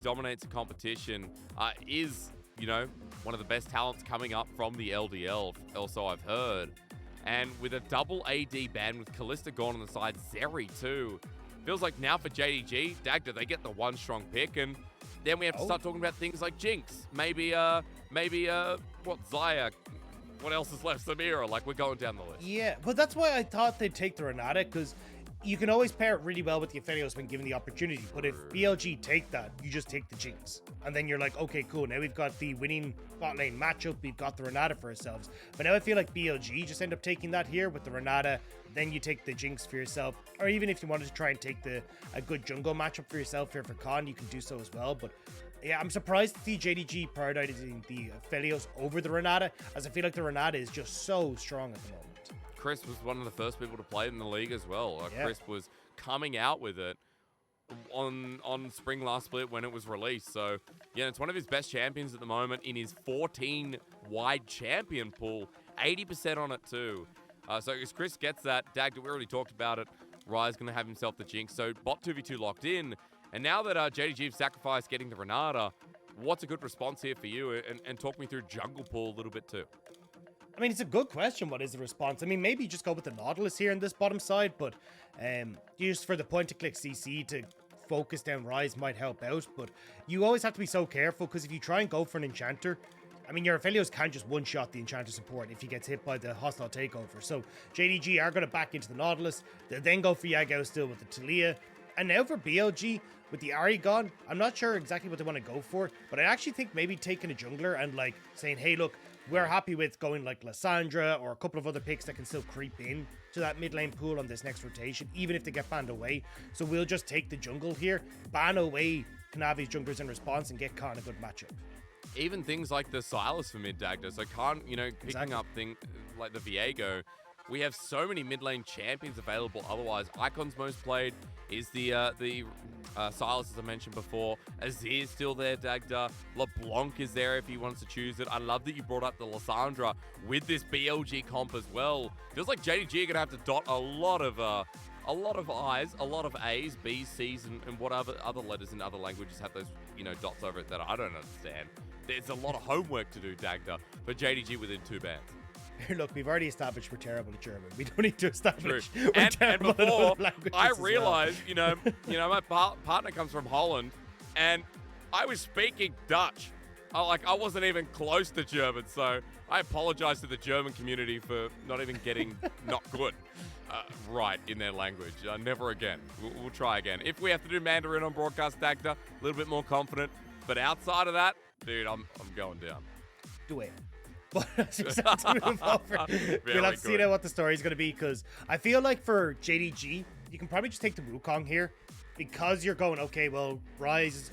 dominates the competition, is, you know, one of the best talents coming up from the LDL, also I've heard. And with a double AD ban with Kalista gone on the side, Zeri too, feels like now for JDG, Dagda, they get the one strong pick, and then we have to start talking about things like Jinx, maybe Xayah, what else is left, Samira, like we're going down the list. Yeah, but that's why I thought they'd take the Renata, because you can always pair it really well with the Aphelios when given the opportunity. But if BLG take that, you just take the Jinx. And then you're like, okay, cool. Now we've got the winning bot lane matchup. We've got the Renata for ourselves. But now I feel like BLG just end up taking that here with the Renata. Then you take the Jinx for yourself. Or even if you wanted to try and take a good jungle matchup for yourself here for Khan, you can do so as well. But yeah, I'm surprised to see JDG prioritizing the Aphelios over the Renata, as I feel like the Renata is just so strong at the moment. Chris was one of the first people to play in the league as well. Chris was coming out with it on Spring last split when it was released. So, yeah, it's one of his best champions at the moment in his 14-wide champion pool. 80% on it too. So as Chris gets that, Dagda, we already talked about it. Rye's going to have himself the Jinx. So bot 2v2 locked in. And now that JDG have sacrificed getting the Renata, what's a good response here for you? And talk me through jungle pool a little bit too. I mean, it's a good question. What is the response? I mean, maybe just go with the Nautilus here in this bottom side, but just for the point-to-click CC to focus down Rise might help out. But you always have to be so careful, because if you try and go for an Enchanter, I mean, your Aphelios can just one-shot the Enchanter support if he gets hit by the hostile takeover. So JDG are going to back into the Nautilus. They'll then go for Yagao still with the Taliyah. And now for BLG, with the Ahri gone, I'm not sure exactly what they want to go for, but I actually think maybe taking a jungler and like saying, hey, look, we're happy with going like Lissandra or a couple of other picks that can still creep in to that mid lane pool on this next rotation, even if they get banned away. So we'll just take the jungle here, ban away Kanavi's junglers in response, and get Khan a good matchup. Even things like the Sylas for mid Dagda. So Khan, you know, picking up things like the Viego. We have so many mid lane champions available. Otherwise, Icon's most played is the Sylas, as I mentioned before. Azir's still there, Dagda. LeBlanc is there if he wants to choose it. I love that you brought up the Lissandra with this BLG comp as well. Feels like JDG are gonna have to dot a lot of I's, a lot of A's, B's, C's, and what other letters in other languages have those, you know, dots over it that I don't understand. There's a lot of homework to do, Dagda, for JDG within 2 bans. Look, we've already established we're terrible at German. We don't need to establish we're terrible at other languages. I realized, well. you know, my partner comes from Holland, and I was speaking Dutch. I wasn't even close to German, so I apologize to the German community for not even getting not good right in their language. Never again. We'll try again. If we have to do Mandarin on broadcast, Dagda, a little bit more confident. But outside of that, dude, I'm going down. Do it. But as we start to move over, we'll have to see now what the story is going to be, because I feel like for JDG, you can probably just take the Wukong here, because you're going, okay, well, Vi's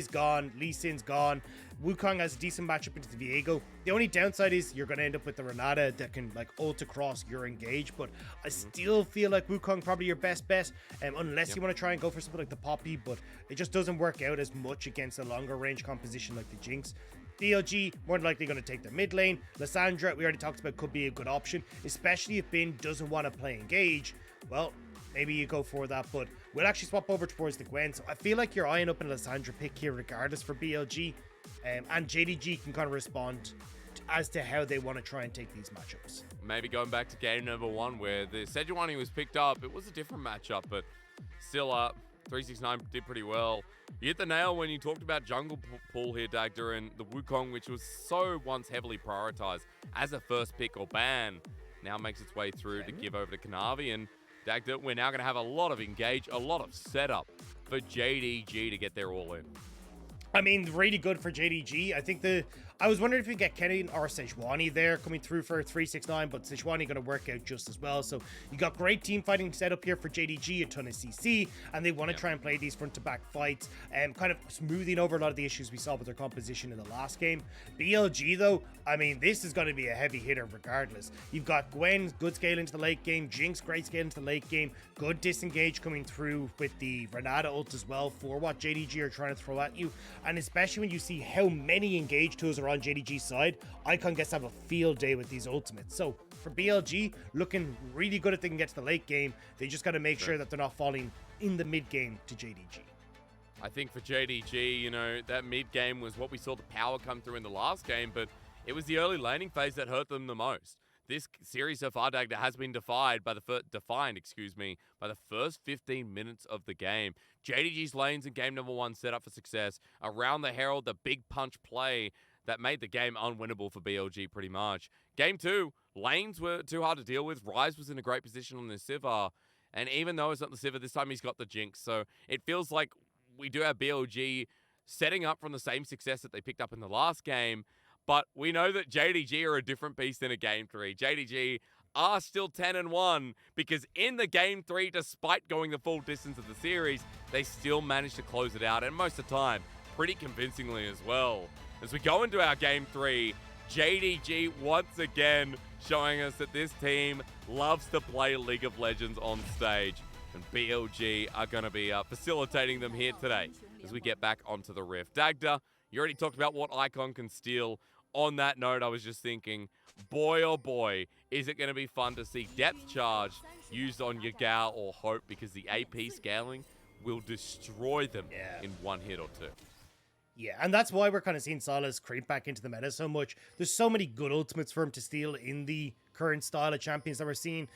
gone, Lee Sin's gone, Wukong has a decent matchup into the Viego. The only downside is you're going to end up with the Renata that can like ult across your engage, but I still feel like Wukong probably your best bet, unless you want to try and go for something like the Poppy, but it just doesn't work out as much against a longer range composition like the Jinx. BLG, more than likely going to take the mid lane. Lissandra, we already talked about, could be a good option, especially if Bin doesn't want to play engage. Well, maybe you go for that, but we'll actually swap over towards the Gwen. So I feel like you're eyeing up a Lissandra pick here regardless for BLG. And JDG can kind of respond as to how they want to try and take these matchups. Maybe going back to game number 1 where the Sejuani was picked up. It was a different matchup, but still 369 did pretty well. You hit the nail when you talked about jungle pool here, Dagda, and the Wukong, which was so once heavily prioritized as a first pick or ban, now makes its way through to give over to Kanavi. And Dagda, we're now going to have a lot of engage, a lot of setup for JDG to get their all in. I mean, really good for JDG. I think I was wondering if we get Kenny or Sejuani there coming through for 369, but Sejuani going to work out just as well. So you got great team fighting set up here for JDG, a ton of CC, and they want to try and play these front-to-back fights, kind of smoothing over a lot of the issues we saw with their composition in the last game. BLG, though, I mean, this is going to be a heavy hitter regardless. You've got Gwen, good scale into the late game, Jinx, great scale into the late game, good disengage coming through with the Renata ult as well for what JDG are trying to throw at you. And especially when you see how many engage tools are on JDG's side, Icon gets to have a field day with these ultimates. So for BLG, looking really good if they can get to the late game. They just got to make sure that they're not falling in the mid game to JDG. I think for JDG, you know, that mid game was what we saw the power come through in the last game, but it was the early laning phase that hurt them the most. This series so far, Dagda, has been defined by the first 15 minutes of the game. JDG's lanes in game number 1 set up for success. Around the Herald, the big punch play that made the game unwinnable for BLG pretty much. Game 2, lanes were too hard to deal with. Ryze was in a great position on the Sivir. And even though it's not the Sivir, this time he's got the Jinx. So it feels like we do have BLG setting up from the same success that they picked up in the last game. But we know that JDG are a different beast in a Game 3. JDG are still 10-1 because in the Game 3, despite going the full distance of the series, they still managed to close it out, and most of the time, pretty convincingly as well. As we go into our Game 3, JDG once again showing us that this team loves to play League of Legends on stage, and BLG are going to be facilitating them here today as we get back onto the Rift. Dagda, you already talked about what Icon can steal. On that note, I was just thinking, boy oh boy, is it going to be fun to see Depth Charge used on Yagao or Hope, because the AP scaling will destroy them in one hit or two. Yeah, and that's why we're kind of seeing Sylas creep back into the meta so much. There's so many good ultimates for him to steal in the current style of champions that we're seeing.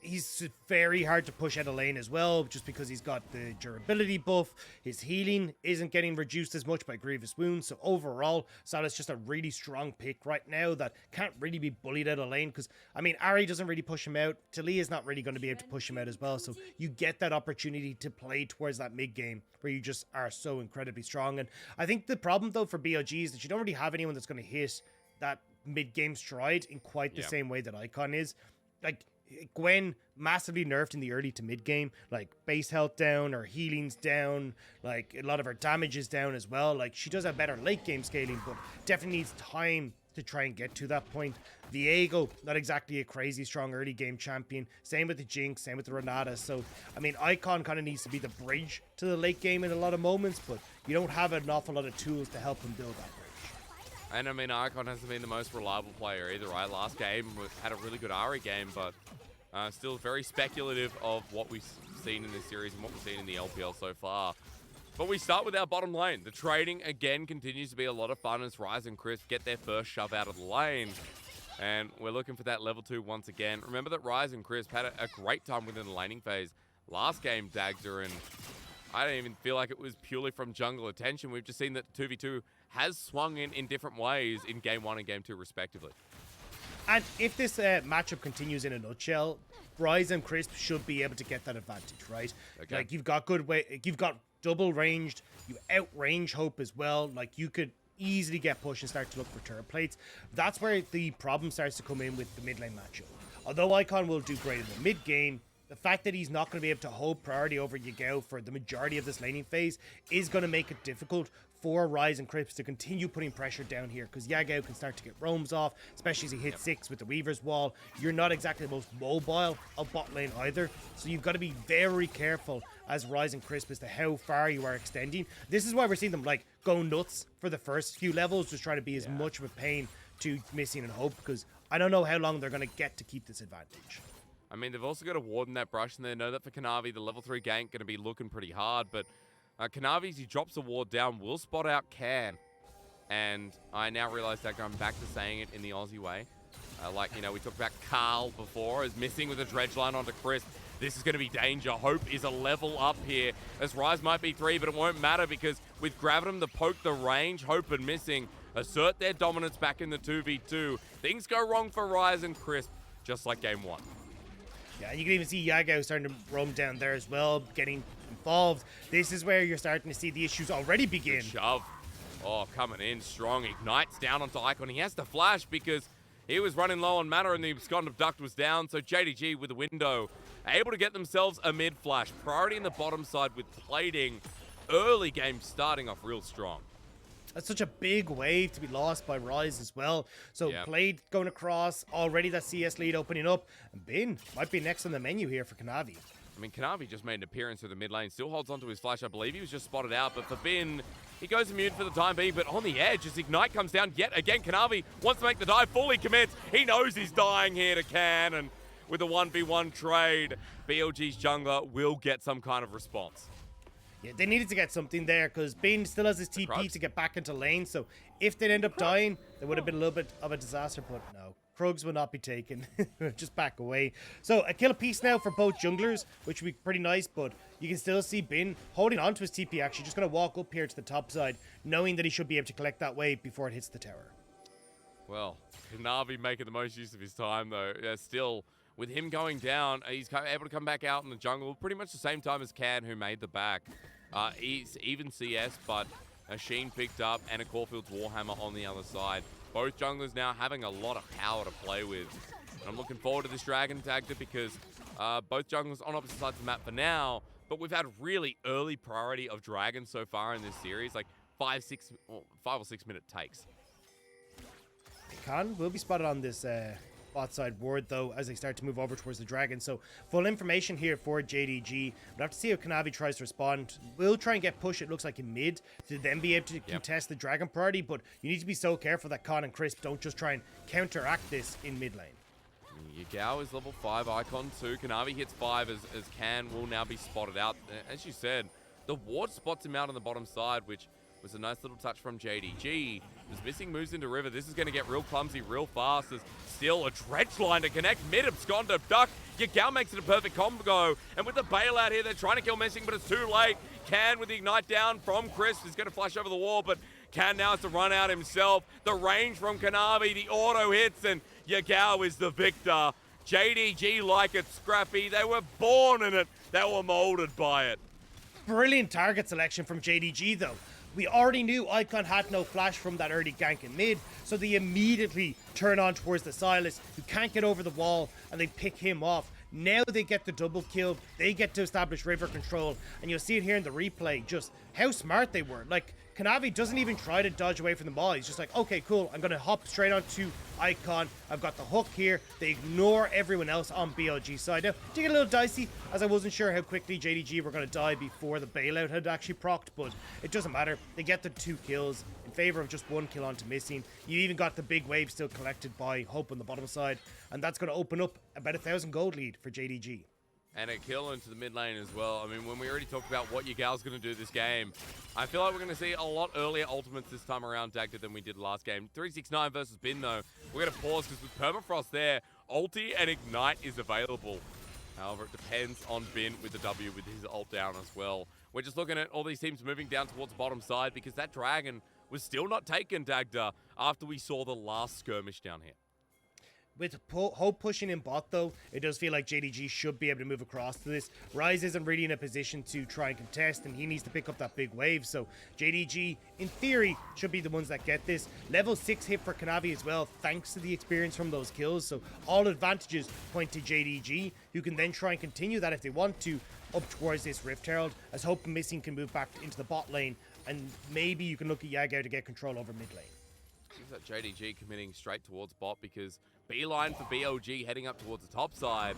He's very hard to push out of lane as well, just because he's got the durability buff. His healing isn't getting reduced as much by grievous wounds. So overall, Sylas just a really strong pick right now that can't really be bullied out of lane. Because, I mean, Ahri doesn't really push him out. Taliyah is not really going to be able to push him out as well. So you get that opportunity to play towards that mid game where you just are so incredibly strong. And I think the problem, though, for BLG is that you don't really have anyone that's going to hit that mid game stride in quite the same way that Icon is. Like, Gwen massively nerfed in the early to mid game, like base health down, or healing's down, like a lot of her damage is down as well. Like, she does have better late game scaling, but definitely needs time to try and get to that point. Viego, not exactly a crazy strong early game champion. Same with the Jinx, same with the Renata. So, I mean, Icon kind of needs to be the bridge to the late game in a lot of moments, but you don't have an awful lot of tools to help him build that bridge. And I mean, Icon hasn't been the most reliable player either, right? Last game had a really good Ahri game, but still very speculative of what we've seen in this series and what we've seen in the LPL so far. But we start with our bottom lane. The trading, again, continues to be a lot of fun as Ryze and Crisp get their first shove out of the lane. And we're looking for that level 2 once again. Remember that Ryze and Crisp had a great time within the laning phase last game, Dagda, and I don't even feel like it was purely from jungle attention. We've just seen that 2v2 has swung in different ways in Game 1 and Game 2 respectively. And if this matchup continues in a nutshell, Ryze and Crisp should be able to get that advantage, right? Okay. Like, you've got you've got double ranged, you outrange Hope as well. Like, you could easily get pushed and start to look for turret plates. That's where the problem starts to come in with the mid lane matchup. Although Icon will do great in the mid game, the fact that he's not going to be able to hold priority over Yagao for the majority of this laning phase is going to make it difficult for Ryze and Crisp to continue putting pressure down here, because Yagao can start to get roams off, especially as he hits 6 with the Weaver's Wall. You're not exactly the most mobile of bot lane either, so you've got to be very careful as Ryze and Crisp as to how far you are extending. This is why we're seeing them like go nuts for the first few levels, just trying to be as much of a pain to Missing and Hope, because I don't know how long they're going to get to keep this advantage. I mean, they've also got a ward in that brush, and they know that for Kanavi, the level 3 gank going to be looking pretty hard, but Kanavi, as he drops a ward down, will spot out Can. And I now realize that I'm back to saying it in the Aussie way. Like, you know, we talked about Carl before as missing with a dredge line onto Crisp. This is going to be danger. Hope is a level up here, as Ryze might be 3, but it won't matter because with Gravitum to poke the range, Hope and Missing assert their dominance back in the 2v2. Things go wrong for Ryze and Crisp, just like Game 1. Yeah, you can even see Yagao starting to roam down there as well, getting involved. This is where you're starting to see the issues already begin. Good shove. Oh, coming in strong. Ignites down onto Icon. He has to flash because he was running low on mana and the Abscond Abduct was down. So JDG with a window, able to get themselves a mid flash. Priority in the bottom side with plating. Early game starting off real strong. That's such a big wave to be lost by Ryze as well. So Blade going across, already that CS lead opening up. And Bin might be next on the menu here for Kanavi. I mean, Kanavi just made an appearance through the mid lane, still holds onto his flash. I believe he was just spotted out, but for Bin, he goes immune for the time being, but on the edge as Ignite comes down yet again. Kanavi wants to make the dive, fully commits. He knows he's dying here to Can, and with a 1v1 trade, BLG's jungler will get some kind of response. Yeah, they needed to get something there because Bane still has his TP to get back into lane. So if they'd end up dying, there would have been a little bit of a disaster. But no, Krugs will not be taken. Just back away. So a kill apiece now for both junglers, which would be pretty nice. But you can still see Bin holding on to his TP, actually. Just going to walk up here to the top side, knowing that he should be able to collect that wave before it hits the tower. Well, Kanavi making the most use of his time, though. Still, with him going down, he's able to come back out in the jungle pretty much the same time as Can, who made the back. He's even CS, but a Sheen picked up and a Caulfield's Warhammer on the other side. Both junglers now having a lot of power to play with. And I'm looking forward to this Dragon Dagda because both junglers on opposite sides of the map for now, but we've had really early priority of Dragon so far in this series, like 5 or 6 minute takes. Khan will be spotted on this bot side ward though as they start to move over towards the dragon. So full information here for JDG. We'll have to see how Kanavi tries to respond. We'll try and get push, it looks like, in mid to then be able to contest the dragon priority, but you need to be so careful that Khan and Crisp don't just try and counteract this in mid lane. Yagao is level 5 icon too. Kanavi hits 5 as Can will now be spotted out. As you said, the ward spots him out on the bottom side, which was a nice little touch from JDG. There's missing moves into river. This is going to get real clumsy real fast. There's still a dredge line to connect. Mid absconder duck. Yagao makes it a perfect combo. And with the bailout here, they're trying to kill Missing, but it's too late. Can with the ignite down from Chris is going to flash over the wall, but Can now has to run out himself. The range from Kanavi, the auto hits, and Yagao is the victor. JDG like it scrappy. They were born in it. They were molded by it. Brilliant target selection from JDG though. We already knew Icon had no flash from that early gank in mid, so they immediately turn on towards the Sylas, who can't get over the wall, and they pick him off. Now they get the double kill, they get to establish river control, and you'll see it here in the replay, just how smart they were. Like, Kanavi doesn't even try to dodge away from the ball. He's just like, okay, cool, I'm going to hop straight onto Icon. I've got the hook here. They ignore everyone else on BLG side. Now, to get a little dicey, as I wasn't sure how quickly JDG were going to die before the bailout had actually procced, but it doesn't matter. They get the 2 kills in favor of just 1 kill onto Missing. You even got the big wave still collected by Hope on the bottom side, and that's going to open up about 1,000 gold lead for JDG. And a kill into the mid lane as well. I mean, when we already talked about what Yagao's going to do this game, I feel like we're going to see a lot earlier ultimates this time around Dagda than we did last game. 369 versus Bin, though. We're going to pause because with Permafrost there, ulti and ignite is available. However, it depends on Bin with the W with his ult down as well. We're just looking at all these teams moving down towards the bottom side because that dragon was still not taken, Dagda, after we saw the last skirmish down here. With Hope pushing in bot, though, it does feel like JDG should be able to move across to this. Ryze isn't really in a position to try and contest, and he needs to pick up that big wave. So JDG, in theory, should be the ones that get this. Level 6 hit for Kanavi as well, thanks to the experience from those kills. So all advantages point to JDG, who can then try and continue that if they want to, up towards this Rift Herald, as Hope and Missing can move back into the bot lane, and maybe you can look at Yagao to get control over mid lane. Seems like JDG committing straight towards bot because beeline for BLG heading up towards the top side.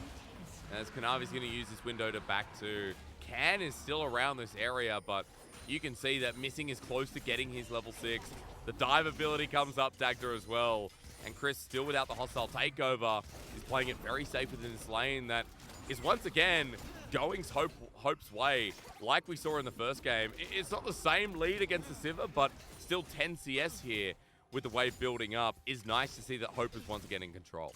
As Kanavi's going to use this window to back to. Can is still around this area, but you can see that Missing is close to getting his level 6. The dive ability comes up Dagda as well. And Chris, still without the hostile takeover, is playing it very safe within this lane that is once again going Hope's way, like we saw in the first game. It's not the same lead against the Sivir, but still 10 CS here. With the wave building up, is nice to see that Hope is once again in control.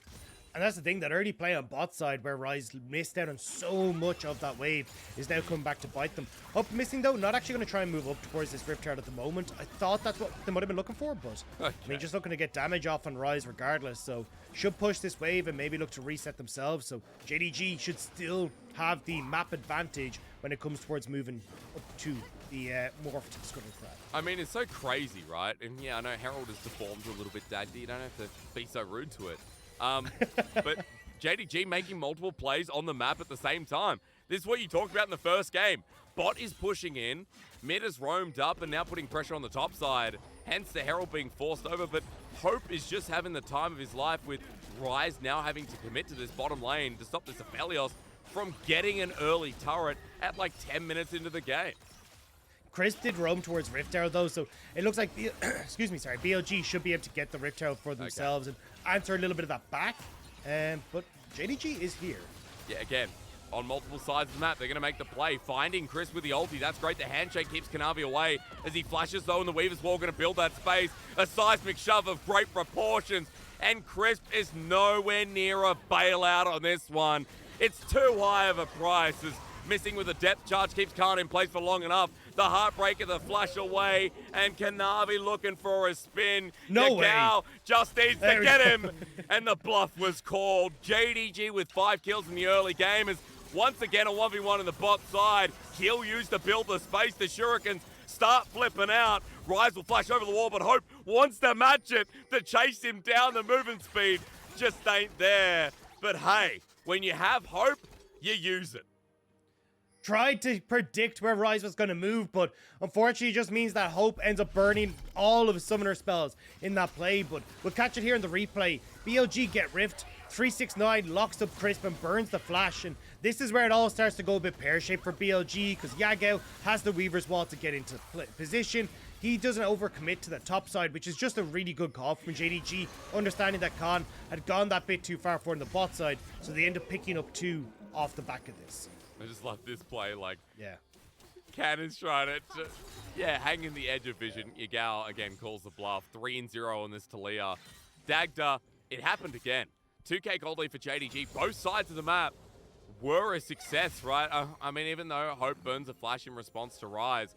And that's the thing, that early play on bot side where Ryze missed out on so much of that wave is now coming back to bite them. Hope Missing though, not actually going to try and move up towards this Rift Herald at the moment. I thought that's what they might have been looking for, but okay. I mean, just looking to get damage off on Ryze regardless. So should push this wave and maybe look to reset themselves. So JDG should still have the map advantage when it comes towards moving up to the morphed Scuttle Crab. I mean, it's so crazy, right? And yeah, I know Herald is deformed a little bit, Dagda. You don't have to be so rude to it. But JDG making multiple plays on the map at the same time. This is what you talked about in the first game. Bot is pushing in, mid has roamed up and now putting pressure on the top side, hence the Herald being forced over, but Hope is just having the time of his life with Ryze now having to commit to this bottom lane to stop this Aphelios from getting an early turret at like 10 minutes into the game. Crisp did roam towards Rift Herald though, so it looks like BLG should be able to get the Rift Herald for themselves and answer a little bit of that back. But JDG is here. Yeah, again, on multiple sides of the map. They're going to make the play, finding Chris with the ulti. That's great. The handshake keeps Kanavi away as he flashes, though, and the Weaver's Wall going to build that space. A seismic shove of great proportions, and Crisp is nowhere near a bailout on this one. It's too high of a price as missing with a depth charge keeps Khan in place for long enough. The Heartbreaker, the flash away, and Kanavi looking for a spin. Yagao just needs to get him, and the bluff was called. JDG with 5 kills in the early game is once again a 1v1 in the bot side. He'll use to build the space. The Shurikens start flipping out. Rise will flash over the wall, but Hope wants to match it to chase him down. The movement speed just ain't there. But hey, when you have Hope, you use it. Tried to predict where Rise was going to move, but unfortunately it just means that Hope ends up burning all of his summoner spells in that play. But we'll catch it here in the replay. BLG get rift, 369 locks up Crisp and burns the flash, and this is where it all starts to go a bit pear-shaped for BLG because Yagao has the Weaver's Wall to get into position. He doesn't overcommit to the top side, which is just a really good call from JDG, understanding that Khan had gone that bit too far for the bot side, so they end up picking up 2 off the back of this. I just love this play, like, yeah. Cannon's trying to hang in the edge of vision. Yagao, again, calls the bluff. 3-0 on this Taliyah. Dagda, it happened again. 2k gold lead for JDG. Both sides of the map were a success, right? I mean, even though Hope burns a flash in response to Rise,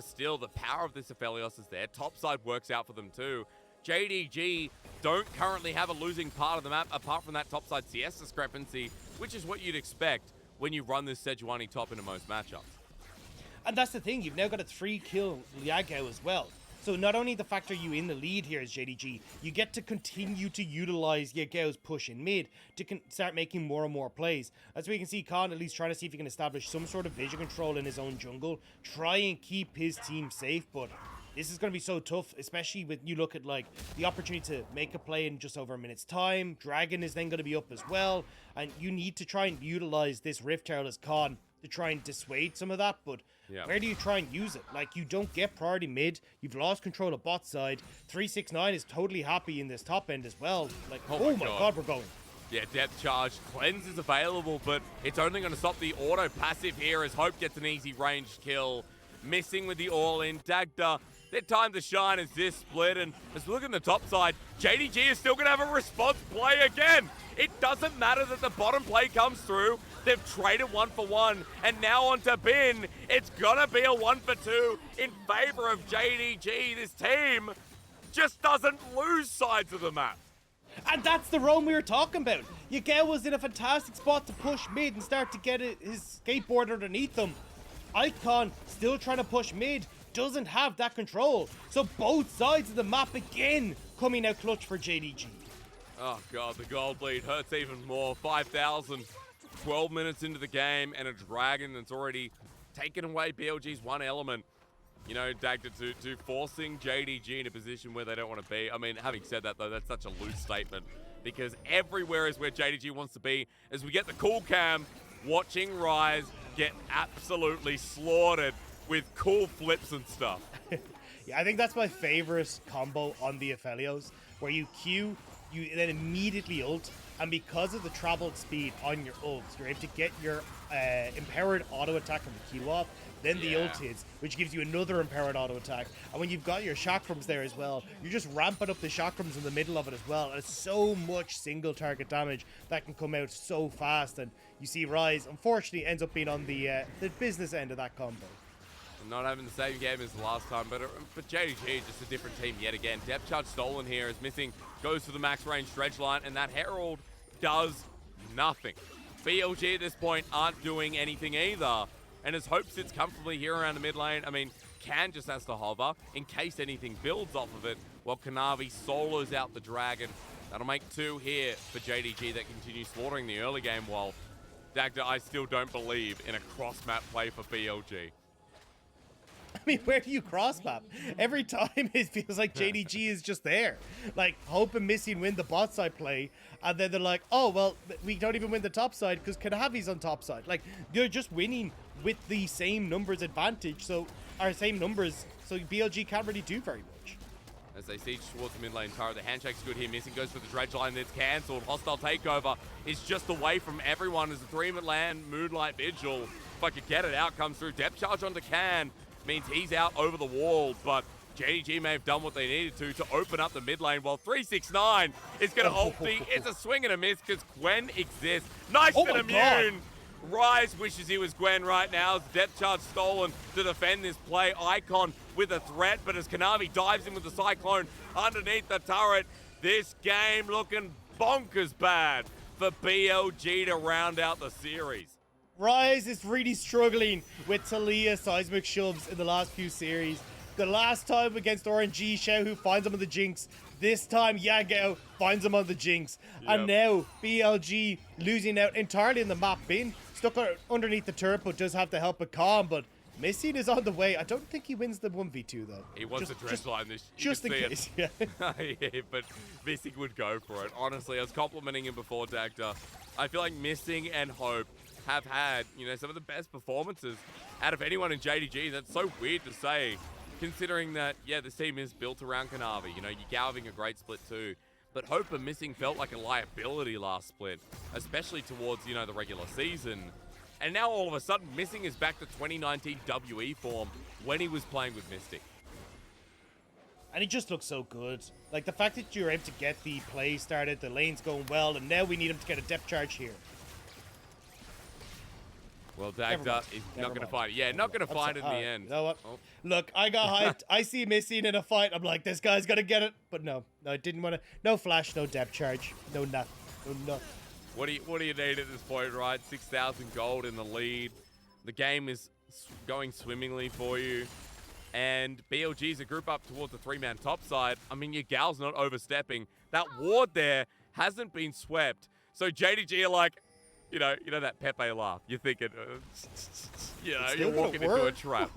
still, the power of this Aphelios is there. Top side works out for them too. JDG don't currently have a losing part of the map, apart from that top side CS discrepancy, which is what you'd expect when you run this Sejuani top into most matchups. And that's the thing, you've now got a 3-kill Yagao as well. So not only the fact are you in the lead here as JDG, you get to continue to utilize Yagao's push in mid to start making more and more plays. As we can see, Khan at least trying to see if he can establish some sort of vision control in his own jungle, try and keep his team safe, but this is going to be so tough, especially when you look at like the opportunity to make a play in just over a minute's time. Dragon is then going to be up as well, and you need to try and utilize this Rift Herald as Khan to try and dissuade some of that, but where do you try and use it? Like, you don't get priority mid, you've lost control of bot side. 369 is totally happy in this top end as well. Like, oh my god, we're going. Yeah, depth charge. Cleanse is available, but it's only going to stop the auto passive here as Hope gets an easy ranged kill. Missing with the all-in. Dagda, their time to shine is this split, and as we look at the top side, JDG is still going to have a response play again. It doesn't matter that the bottom play comes through. They've traded 1 for 1, and now on to Bin. It's going to be a 1 for 2 in favor of JDG. This team just doesn't lose sides of the map. And that's the roam we were talking about. Yagao was in a fantastic spot to push mid and start to get his skateboard underneath them. Icon still trying to push mid, doesn't have that control. So both sides of the map again coming out clutch for JDG. Oh god, the gold lead hurts even more. 5,000, 12 minutes into the game, and a dragon that's already taken away BLG's one element. You know, Dagda to forcing JDG in a position where they don't want to be. I mean, having said that though, that's such a loose statement because everywhere is where JDG wants to be. As we get the cool cam, watching Rise get absolutely slaughtered with cool flips and stuff. Yeah, I think that's my favorite combo on the Aphelios, where you Q, you then immediately ult, and because of the traveled speed on your ult, you're able to get your empowered auto attack from the Q off, then the ult hits, which gives you another empowered auto attack. And when you've got your chakrams there as well, you're just ramping up the chakrams in the middle of it as well. And it's so much single target damage that can come out so fast. And you see Rise, unfortunately, ends up being on the business end of that combo. Not having the same game as the last time, but JDG, just a different team yet again. Depth charge stolen here is missing, goes for the max range stretch line, and that Herald does nothing. BLG at this point aren't doing anything either, and as Hope sits comfortably here around the mid lane, I mean, Can just has to hover in case anything builds off of it, while Kanavi solos out the dragon. That'll make 2 here for JDG that continues slaughtering the early game, while Dagda, I still don't believe in a cross-map play for BLG. I mean, where do you cross map? Every time it feels like JDG is just there. Like, Hope and Missing win the bot side play, and then they're like, oh, well, we don't even win the top side because Kanavi's on top side. Like, you're just winning with the same numbers advantage, so, our same numbers, so BLG can't really do very much. as they siege towards the mid lane turret. The handshake's good here. Missing goes for the dredge line. It's cancelled. Hostile takeover is just away from everyone as the 3-man Moonlight Vigil, if I could get it out, comes through. Depth charge onto Can means he's out over the wall, but JDG may have done what they needed to open up the mid lane, while 369 is going to ult the... It's a swing and a miss because Gwen exists. Nice and immune. Rise wishes he was Gwen right now. Depth charge stolen to defend this play. Icon with a threat, but as Kanavi dives in with the Cyclone underneath the turret, this game looking bonkers bad for BLG to round out the series. Rise is really struggling with Taliyah seismic shoves in the last few series. The last time against RNG, Xiaohu finds him on the Jinx. This time, Yagao finds him on the Jinx. Yep. And now, BLG losing out entirely in the map bin. Stuck underneath the turret, but does have the help of Calm. But Missing is on the way. I don't think he wins the 1v2, though. He wants a dredge line this just in case, yeah. Yeah, but Missing would go for it. Honestly, I was complimenting him before, Dagda. I feel like Missing and Hope have had, you know, some of the best performances out of anyone in JDG. That's so weird to say, considering that, yeah, this team is built around Kanavi. You know, Yagao having a great split too. But Hope and Missing felt like a liability last split, especially towards, you know, the regular season. And now all of a sudden, Missing is back to 2019 WE form when he was playing with Mystic. And he just looks so good. Like, the fact that you're able to get the play started, the lane's going well, and now we need him to get a depth charge here. Well, Dagda is not going to find it. Yeah, not going to find it in the end. You know what? Oh. Look, I got hyped. I see Missing in a fight. I'm like, this guy's going to get it. But no, I didn't want to. No flash, no depth charge. No nothing. No nothing. What do you need at this point, right? 6,000 gold in the lead. The game is going swimmingly for you. And BLG's a group up towards the 3-man top side. I mean, your gal's not overstepping. That ward there hasn't been swept. So JDG are like, you know that Pepe laugh. You're thinking, you're walking into a trap.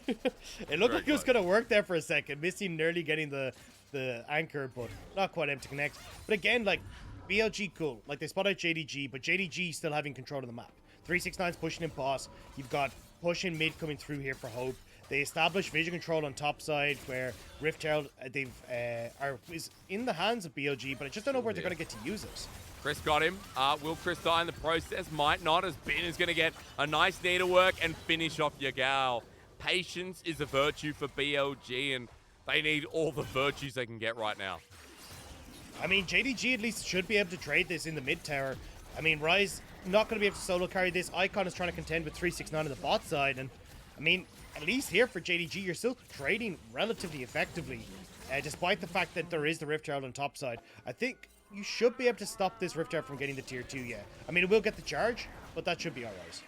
It looked like it was going to work there for a second. Missing nearly getting the anchor, but not quite able to connect. But again, like, BLG cool. Like, they spot out JDG, but JDG still having control of the map. 369's pushing in boss. You've got pushing mid coming through here for Hope. They establish vision control on top side where Rift Herald is in the hands of BLG, but I just don't know where they're going to get to use it. Chris got him. Will Chris die in the process? Might not, as Ben is going to get a nice needlework and finish off Yagao. Patience is a virtue for BLG, and they need all the virtues they can get right now. I mean, JDG at least should be able to trade this in the mid tower. I mean, Rise not going to be able to solo carry this. Icon is trying to contend with 369 on the bot side, and I mean, at least here for JDG, you're still trading relatively effectively, despite the fact that there is the Rift Herald on top side. I think you should be able to stop this Rift Herald from getting the tier 2, yeah. I mean, it will get the charge, but that should be alright.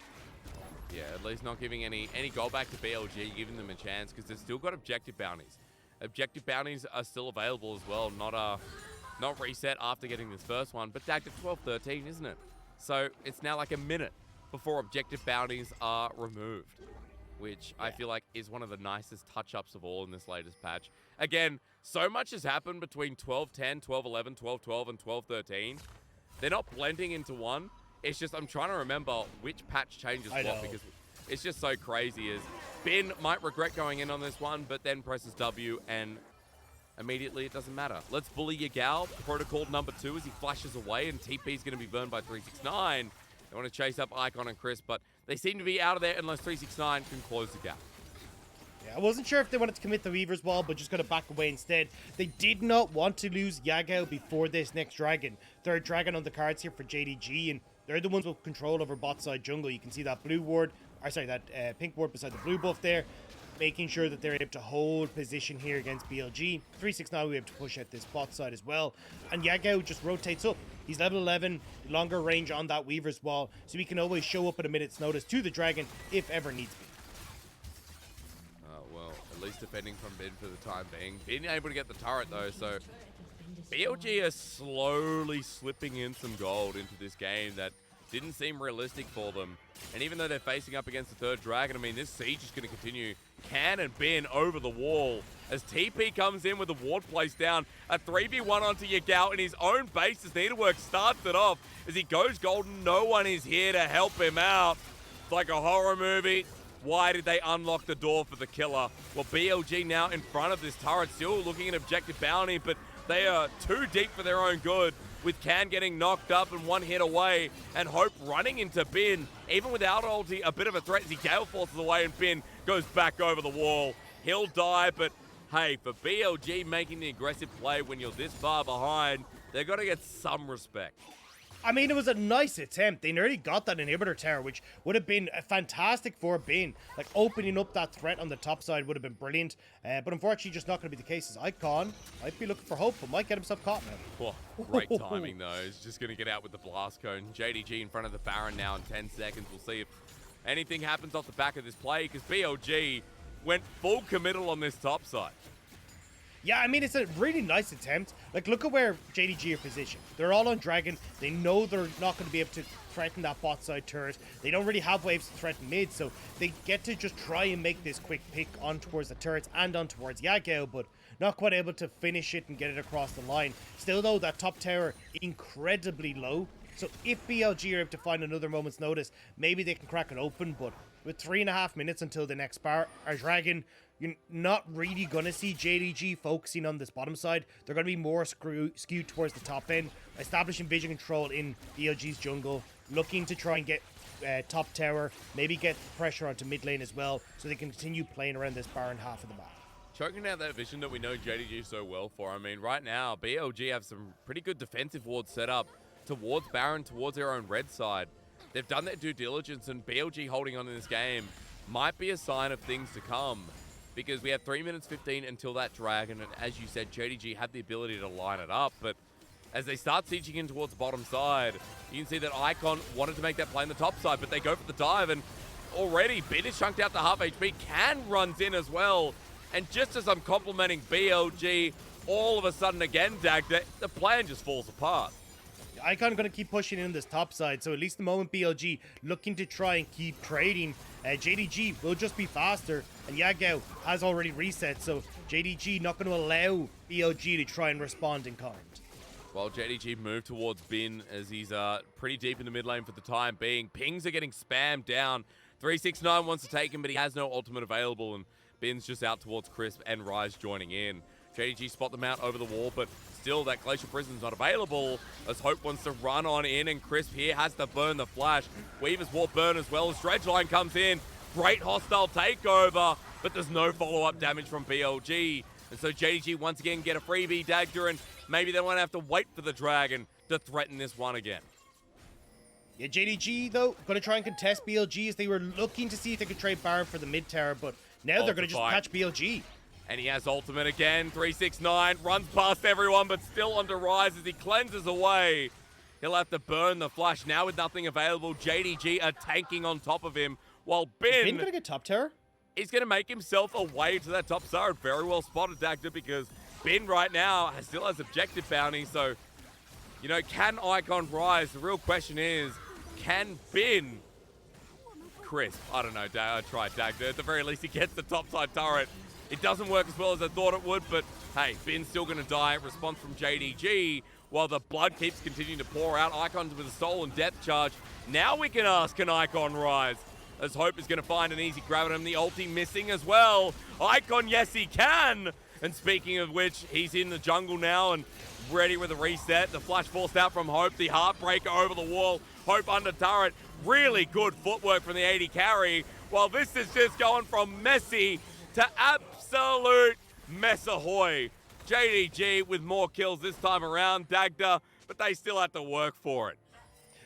Yeah, at least not giving any gold back to BLG, giving them a chance, because they've still got objective bounties. Objective bounties are still available as well, not reset after getting this first one, but Dagda 12-13, isn't it? So it's now like a minute before objective bounties are removed, which I feel like is one of the nicest touch-ups of all in this latest patch. Again, so much has happened between 12-10, 12-11, 12-12, and 12-13. They're not blending into one. It's just I'm trying to remember which patch changes what, because it's just so crazy. As Ben might regret going in on this one, but then presses W and immediately it doesn't matter. Let's bully Yagao. Protocol number 2 as he flashes away, and TP is going to be burned by 369. They want to chase up Icon and Chris, but they seem to be out of there unless 369 can close the gap. Yeah, I wasn't sure if they wanted to commit the Weaver's Wall, but just going to back away instead. They did not want to lose Yagao before this next dragon. Third dragon on the cards here for JDG, and they're the ones with control over bot side jungle. You can see that blue ward, or sorry, that pink ward beside the blue buff there, making sure that they're able to hold position here against BLG. 369 we have to push at this bot side as well. And Yagao just rotates up. He's level 11, longer range on that Weaver's Wall, so he can always show up at a minute's notice to the dragon if ever needs be. Well, at least defending from Ben for the time being. Being able to get the turret though, so BLG are slowly slipping in some gold into this game that didn't seem realistic for them. And even though they're facing up against the third dragon, I mean, this siege is going to continue. Can and Ben over the wall as TP comes in with the ward placed down. A 3v1 onto Yagao in his own base as Needlework starts it off. As he goes golden, no one is here to help him out. It's like a horror movie. Why did they unlock the door for the killer? Well, BLG now in front of this turret, still looking at objective bounty, but they are too deep for their own good, with Can getting knocked up and one hit away, and Hope running into Bin. Even without ulti, a bit of a threat as he gale forces away, and Bin goes back over the wall. He'll die, but hey, for BLG making the aggressive play when you're this far behind, they've got to get some respect. I mean, it was a nice attempt. They nearly got that inhibitor tower, which would have been fantastic for Bin. Like, opening up that threat on the top side would have been brilliant. But unfortunately, just not going to be the case. As Icon might be looking for Hope, but might get himself caught now. Oh, great timing, though. He's just going to get out with the blast cone. JDG in front of the Baron now in 10 seconds. We'll see if anything happens off the back of this play, because BLG went full committal on this top side. Yeah, I mean, it's a really nice attempt. Like, look at where JDG are positioned. They're all on Dragon. They know they're not going to be able to threaten that bot side turret. They don't really have waves to threaten mid, so they get to just try and make this quick pick on towards the turrets and on towards Yagao, but not quite able to finish it and get it across the line. Still, though, that top tower incredibly low. So if BLG are able to find another moment's notice, maybe they can crack it open, but with 3.5 minutes until the next bar, our Dragon, you're not really going to see JDG focusing on this bottom side. They're going to be more skewed towards the top end, establishing vision control in BLG's jungle, looking to try and get top tower, maybe get pressure onto mid lane as well, so they can continue playing around this Baron half of the map. Choking out that vision that we know JDG so well for. I mean, right now, BLG have some pretty good defensive wards set up towards Baron, towards their own red side. They've done their due diligence, and BLG holding on in this game might be a sign of things to come, because we have 3 minutes 15 until that dragon, and as you said, JDG have the ability to line it up, but as they start sieging in towards the bottom side, you can see that Icon wanted to make that play on the top side, but they go for the dive, and already Bin is chunked out to half HP. Can runs in as well, and just as I'm complimenting BLG, all of a sudden again, Dagda, the plan just falls apart. Icon going to keep pushing in this top side, so at least the moment BLG looking to try and keep trading, JDG will just be faster, and Yagao has already reset, so JDG not going to allow BLG to try and respond in kind. Well, JDG moved towards Bin as he's pretty deep in the mid lane for the time being. Pings are getting spammed down. 369 wants to take him, but he has no ultimate available, and Bin's just out towards Crisp and Rise joining in. JDG spot them out over the wall, but still that Glacial Prison's not available, as Hope wants to run on in, and Crisp here has to burn the flash. Weaver's wall burn as well as Dredgeline comes in. Great hostile takeover, but there's no follow-up damage from BLG. And so JDG once again get a freebie Dagda, and maybe they won't have to wait for the Dragon to threaten this one again. Yeah, JDG, though, going to try and contest BLG as they were looking to see if they could trade Baron for the mid tower, but now they're going to just catch BLG. And he has ultimate again. 369 runs past everyone, but still onto Rise as he cleanses away. He'll have to burn the flash now with nothing available. JDG are tanking on top of him, while Bin going to get top tower? He's going to make himself a way to that top side. Very well spotted, Dagda, because Bin right now still has objective bounty. So, you know, can Icon rise? The real question is, can Bin Crisp? I don't know, I tried Dagda. At the very least, he gets the top side turret. It doesn't work as well as I thought it would, but hey, Bin's still going to die. Response from JDG, while the blood keeps continuing to pour out. Icon with a stolen death charge. Now we can ask, can Icon rise? As Hope is going to find an easy grab at him. The ulti missing as well. Icon, yes, he can. And speaking of which, he's in the jungle now and ready with a reset. The flash forced out from Hope. The heartbreaker over the wall. Hope under turret. Really good footwork from the AD carry. While this is just going from messy to absolute mess ahoy. JDG with more kills this time around, Dagda, but they still have to work for it.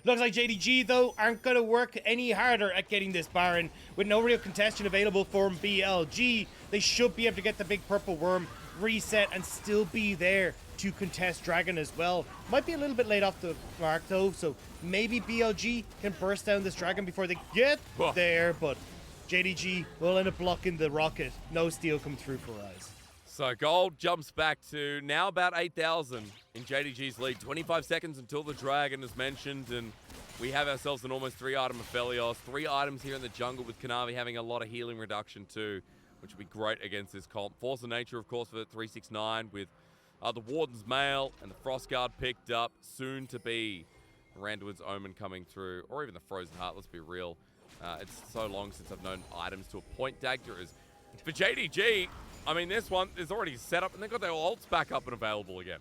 Looks like JDG, though, aren't going to work any harder at getting this Baron. With no real contestant available for BLG, they should be able to get the big purple worm, reset, and still be there to contest Dragon as well. Might be a little bit late off the mark, though, so maybe BLG can burst down this Dragon before they get there, but JDG will end up blocking the rocket. No steal come through for Rise. So gold jumps back to now about 8,000 in JDG's lead. 25 seconds until the Dragon is mentioned, and we have ourselves an almost 3-item Aphelios. 3 items here in the jungle, with Kanavi having a lot of healing reduction too, which would be great against this comp. Force of Nature, of course, for the 369, with the Warden's Mail and the Frostguard picked up. Soon to be Randuin's Omen coming through, or even the Frozen Heart, let's be real. It's so long since I've known items to a point. Dagda is... For JDG, I mean, this one is already set up, and they've got their ults back up and available again.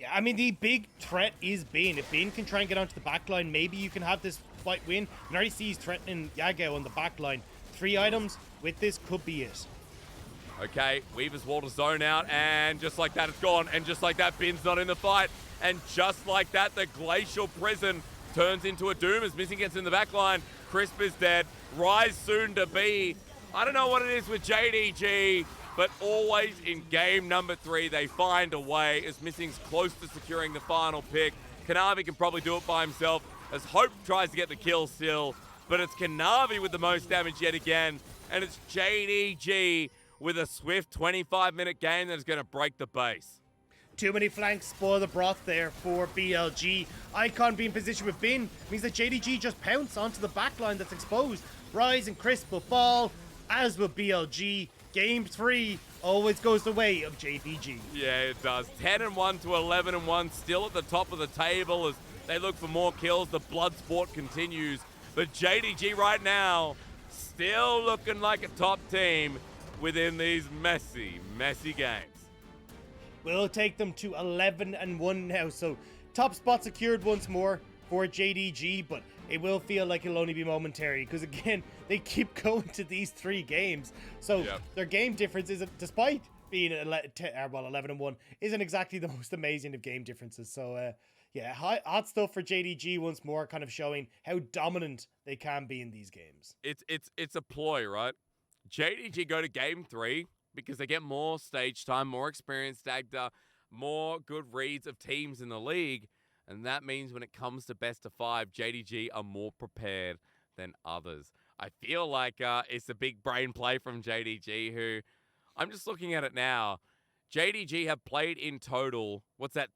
Yeah, I mean, the big threat is Bane. If Bane can try and get onto the backline, maybe you can have this fight win. You can already see he's threatening Yagao on the backline. 3 items with this could be it. Okay, Weaver's walled a zone out, and just like that, it's gone. And just like that, Bin's not in the fight. And just like that, the Glacial Prison turns into a Doom as Missing gets in the backline. Crisp is dead. Rise soon to be. I don't know what it is with JDG, but always in game number 3, they find a way as Missing's close to securing the final pick. Kanavi can probably do it by himself as Hope tries to get the kill still, but it's Kanavi with the most damage yet again, and it's JDG with a swift 25-minute game that is going to break the base. Too many flanks spoil the broth there for BLG. Icon being positioned with Bin means that JDG just pounce onto the backline that's exposed. Rise and Crisp will fall, as will BLG. Game 3 always goes the way of JDG. Yeah, it does. 10-1 to 11-1, still at the top of the table as they look for more kills. The blood sport continues, but JDG right now still looking like a top team within these messy, messy games. Will take them to 11-1 now, so top spot secured once more for JDG, but it will feel like it'll only be momentary because, again, they keep going to these 3 games. So their game difference is, despite being 11-1, isn't exactly the most amazing of game differences. So, yeah, hot stuff for JDG once more, kind of showing how dominant they can be in these games. It's a ploy, right? JDG go to game 3 because they get more stage time, more experience, Dagda, more good reads of teams in the league. And that means when it comes to best of 5, JDG are more prepared than others. I feel like it's a big brain play from JDG, who, I'm just looking at it now, JDG have played in total,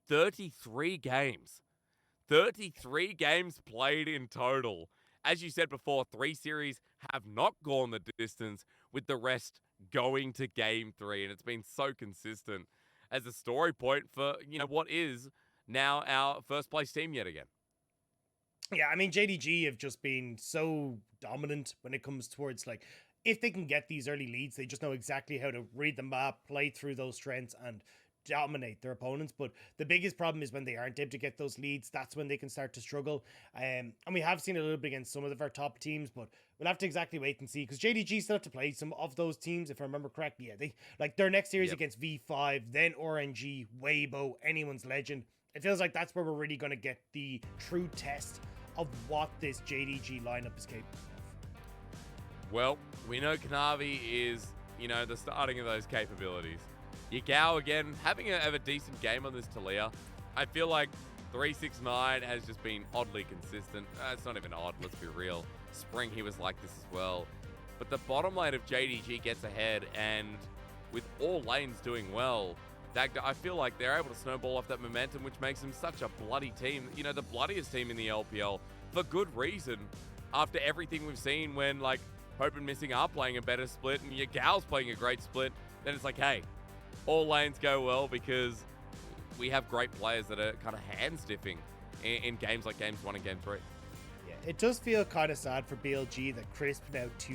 33 games. 33 games played in total. As you said before, 3 series have not gone the distance, with the rest going to game 3. And it's been so consistent as a story point for, what is now our first place team yet again. Yeah, I mean, JDG have just been so dominant when it comes towards, like, if they can get these early leads, they just know exactly how to read the map, play through those strengths, and dominate their opponents. But the biggest problem is when they aren't able to get those leads, that's when they can start to struggle. And we have seen a little bit against some of our top teams, but we'll have to exactly wait and see, because JDG still have to play some of those teams, if I remember correctly. Yeah, they, like, their next series against V5, then RNG, Weibo, anyone's legend. It feels like that's where we're really going to get the true test of what this JDG lineup is capable of. Well, we know Kanavi is, the starting of those capabilities. Yagao, again, having a decent game on this Taliyah. I feel like 369 has just been oddly consistent. It's not even odd, let's be real. Spring, he was like this as well. But the bottom lane of JDG gets ahead, and with all lanes doing well, Dagda, I feel like they're able to snowball off that momentum, which makes them such a bloody team. The bloodiest team in the LPL, for good reason. After everything we've seen when, like, Hope and Missing are playing a better split and Yagao's playing a great split, then it's like, hey, all lanes go well because we have great players that are kind of hand-stiffing in games like Games 1 and Game 3. Yeah, it does feel kind of sad for BLG that Crisp now 2